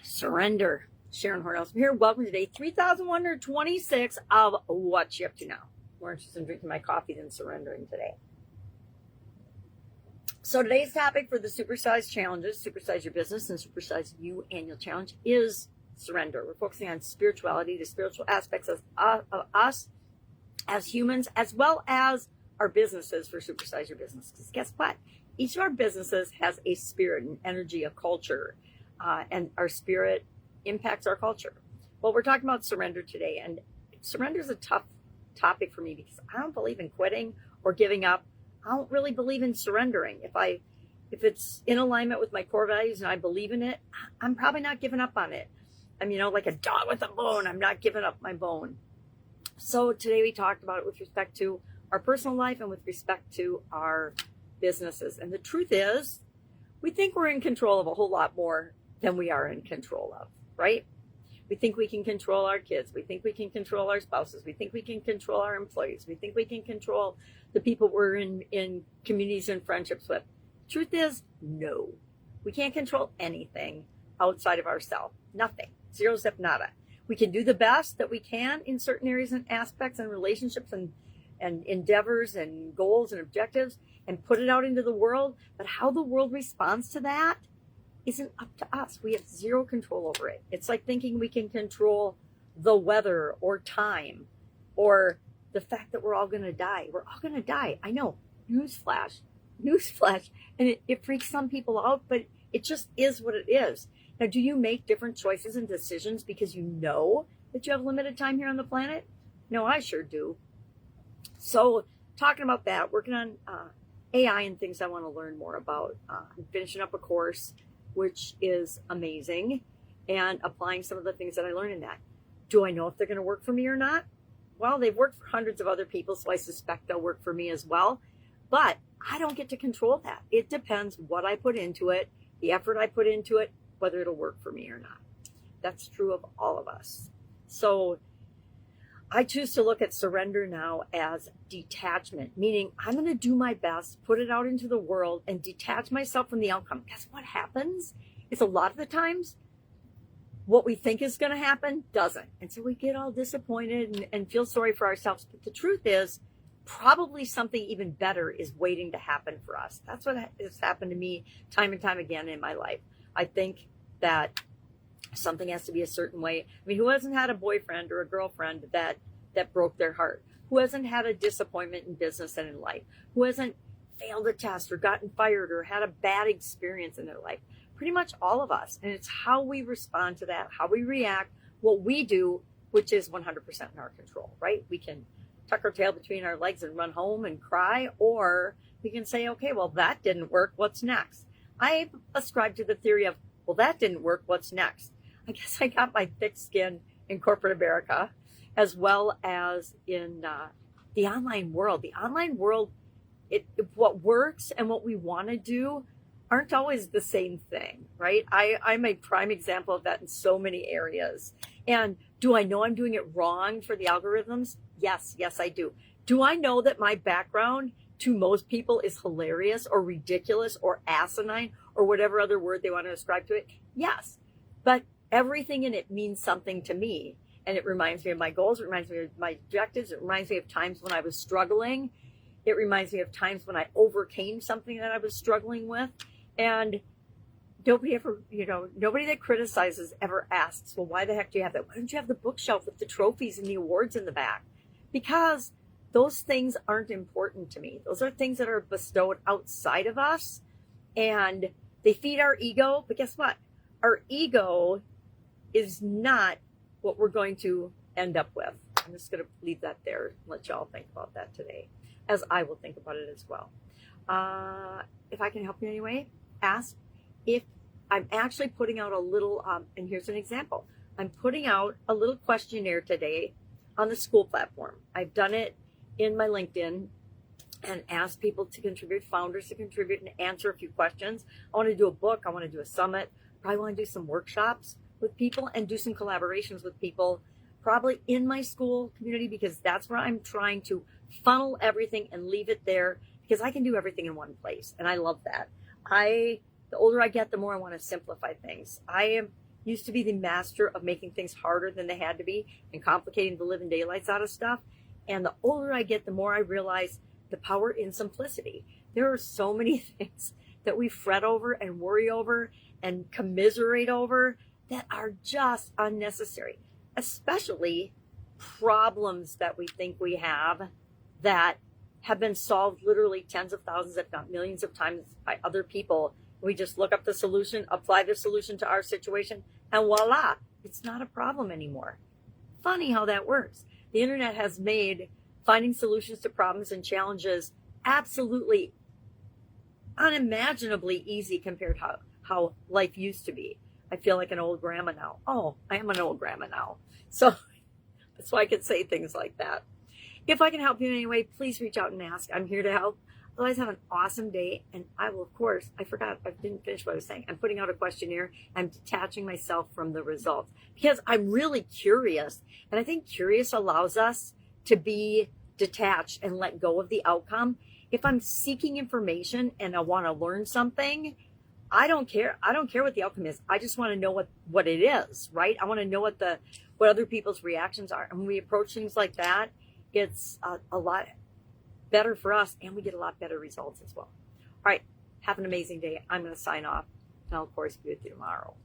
Surrender. Sharon Horne-Ellstrom here. Welcome to day 3,126 of What You Up To Now. More interested in drinking my coffee than surrendering today. So today's topic for the Supersize challenges, Supersize Your Business and Supersize You Annual Challenge, is surrender. We're focusing on spirituality, the spiritual aspects of us as humans, as well as our businesses for Supersize Your Business. Because guess what? Each of our businesses has a spirit, an energy, a culture, and our spirit impacts our culture. Well, we're talking about surrender today, and surrender is a tough topic for me because I don't believe in quitting or giving up. I don't really believe in surrendering. If it's in alignment with my core values and I believe in it, I'm probably not giving up on it. I'm, like a dog with a bone. I'm not giving up my bone. So today we talked about it with respect to our personal life and with respect to our businesses. And the truth is, we think we're in control of a whole lot more than we are in control of, right? We think we can control our kids. We think we can control our spouses. We think we can control our employees. We think we can control the people we're in communities and friendships with. Truth is, no. We can't control anything outside of ourselves. Nothing. Zero, zip, nada. We can do the best that we can in certain areas and aspects and relationships and endeavors and goals and objectives and put it out into the world. But how the world responds to that isn't up to us. We have zero control over it. It's like thinking we can control the weather or time or the fact that we're all going to die. We're all going to die. I know. Newsflash. And it freaks some people out, but it just is what it is. Now, do you make different choices and decisions because you know that you have limited time here on the planet? No, I sure do. So talking about that, working on AI and things I want to learn more about. I'm finishing up a course which is amazing, and applying some of the things that I learned in that. Do I know if they're going to work for me or not? Well, they've worked for hundreds of other people, so I suspect they'll work for me as well. But I don't get to control that. It depends what I put into it, the effort I put into it, whether it'll work for me or not. That's true of all of us. So I choose to look at surrender now as detachment, meaning I'm going to do my best, put it out into the world, and detach myself from the outcome. Because what happens is a lot of the times what we think is going to happen doesn't. And so we get all disappointed and feel sorry for ourselves. But the truth is, probably something even better is waiting to happen for us. That's what has happened to me time and time again in my life. I think that something has to be a certain way. I mean, who hasn't had a boyfriend or a girlfriend that broke their heart? Who hasn't had a disappointment in business and in life? Who hasn't failed a test or gotten fired or had a bad experience in their life? Pretty much all of us. And it's how we respond to that, how we react, what we do, which is 100% in our control, right? We can tuck our tail between our legs and run home and cry, or we can say, okay, well, that didn't work. What's next? I ascribe to the theory of, well, that didn't work. What's next? I guess I got my thick skin in corporate America, as well as in the online world. The online world, what works and what we want to do aren't always the same thing, right? I'm a prime example of that in so many areas. And do I know I'm doing it wrong for the algorithms? Yes, I do. Do I know that my background to most people is hilarious or ridiculous or asinine or whatever other word they want to ascribe to it? Yes. But everything in it means something to me. And it reminds me of my goals. It reminds me of my objectives. It reminds me of times when I was struggling. It reminds me of times when I overcame something that I was struggling with. And nobody that criticizes ever asks, well, why the heck do you have that? Why don't you have the bookshelf with the trophies and the awards in the back? Because those things aren't important to me. Those are things that are bestowed outside of us, and they feed our ego. But guess what? Our ego is not what we're going to end up with. I'm just going to leave that there and let y'all think about that today, as I will think about it as well. If I can help you in any way, ask. If I'm actually putting out a little, and here's an example. I'm putting out a little questionnaire today on the school platform. I've done it in my LinkedIn and asked people to contribute, founders to contribute and answer a few questions. I want to do a book. I want to do a summit. Probably want to do some workshops with people and do some collaborations with people, probably in my school community, because that's where I'm trying to funnel everything and leave it there, because I can do everything in one place. And I love that. The older I get, the more I want to simplify things. I used to be the master of making things harder than they had to be and complicating the living daylights out of stuff. And the older I get, the more I realize the power in simplicity. There are so many things that we fret over and worry over and commiserate over that are just unnecessary, especially problems that we think we have that have been solved literally tens of thousands, if not millions of times by other people. We just look up the solution, apply the solution to our situation, and voila, it's not a problem anymore. Funny how that works. The internet has made finding solutions to problems and challenges absolutely unimaginably easy compared to how life used to be. I feel like an old grandma now. Oh, I am an old grandma now. So that's why I can say things like that. If I can help you in any way, please reach out and ask. I'm here to help. Otherwise, have an awesome day. And I will, of course, I didn't finish what I was saying. I'm putting out a questionnaire. I'm detaching myself from the results because I'm really curious. And I think curious allows us to be detached and let go of the outcome. If I'm seeking information and I want to learn something, I don't care. I don't care what the outcome is. I just want to know what it is, right? I want to know what other people's reactions are. And when we approach things like that, it's a lot better for us, and we get a lot better results as well. All right. Have an amazing day. I'm going to sign off, and I'll, of course, be with you tomorrow.